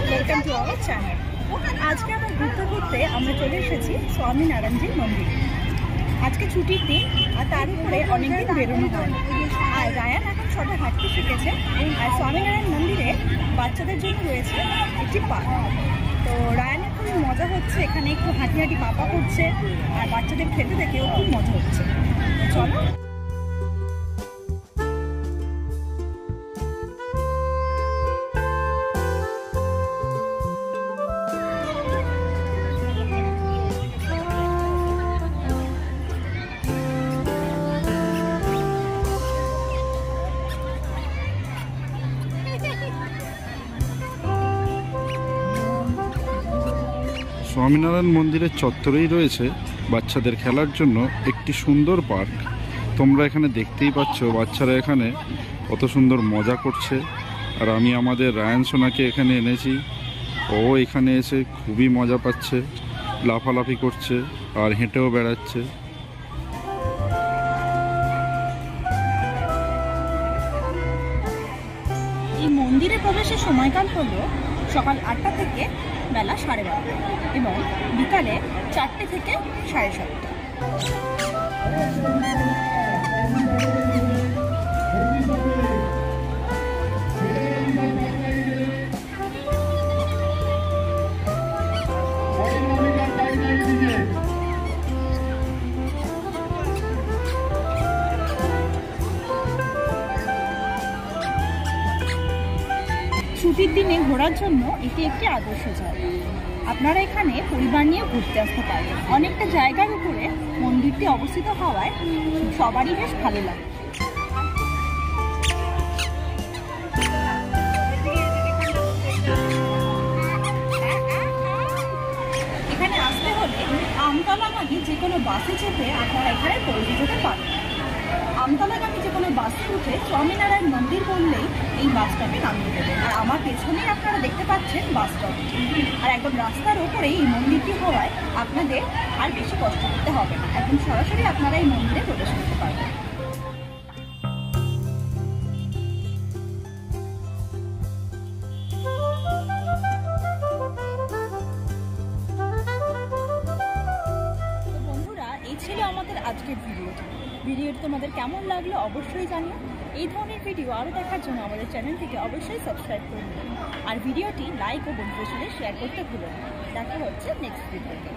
Welcome to our channel. আজকে আমরা ঘুরতে ঘুরতে আমরা চলে এসেছি স্বামীনারায়ণজির মন্দিরে। আজকে ছুটির দিন, আর তার উপরে অনেকদিন বেরোনো হয় না। আর রায়ান এখন সবে হাঁটতে শিখেছে। আর স্বামীনারায়ণ মন্দিরে বাচ্চাদের জন্য রয়েছে একটি পার্ক। তো রায়ানের খুবই মজা হচ্ছে, এখানে একটু হাঁটি হাঁটি পাপা করছে, আর বাচ্চাদের খেতে দেখেও খুব মজা হচ্ছে। চলো। স্বামীনারায়ণ মন্দিরের চত্বরেই রয়েছে বাচ্চাদের খেলার জন্য একটি সুন্দর পার্ক। তোমরা এখানে দেখতেই পাচ্ছ বাচ্চারা এখানে কত সুন্দর মজা করছে। আর আমি আমাদের রায়ান সোনাকে এখানে এনেছি, ও এখানে এসে খুবই মজা পাচ্ছে, লাফালাফি করছে আর হেঁটেও বেড়াচ্ছে। এই মন্দিরে প্রবেশের সময়কাল হলো সকাল 8টা থেকে বেলা 12:30 এবং বিকালে 4টে থেকে 7:30। ছুটির দিনে ঘোরার জন্য এটি একটি আদর্শ জায়গা। আপনারা এখানে পরিবার নিয়ে ঘুরতে আসতে পারেন। অনেকটা জায়গার উপরে মন্দিরটি অবস্থিত হওয়ায় সবারই বেশ ভালো লাগে। এখানে আসতে হলে আমতলাগামী যে কোনো বাসে চেপে আপনারা এখানে পৌঁছে যেতে পারেন। আমতলাগামী যে কোনো বাসে উঠে স্বামীনারায়ণ মন্দির বললেই এই বাস স্টপে নামিয়ে দেবেন। আর আমার পেছনেই আপনারা দেখতে পাচ্ছেন বাস স্টপ। আর একদম রাস্তার ওপরেই এই মন্দিরটি হওয়ায় আপনাদের আর বেশি কষ্ট করতে হবে না, একদম সরাসরি আপনারা এই মন্দিরে প্রবেশ করতে পারবেন। তো বন্ধুরা, এই ছিল আমাদের আজকের ভিডিওটি তোমাদের কেমন লাগলো অবশ্যই জানিও। এই ধরনের ভিডিও আরও দেখার জন্য আমাদের চ্যানেলটিকে অবশ্যই সাবস্ক্রাইব করে নেবেন। আর ভিডিওটি লাইক ও বন্ধুদের সাথে শেয়ার করতে ভুলবেন না। দেখা হচ্ছে নেক্সট ভিডিওতে।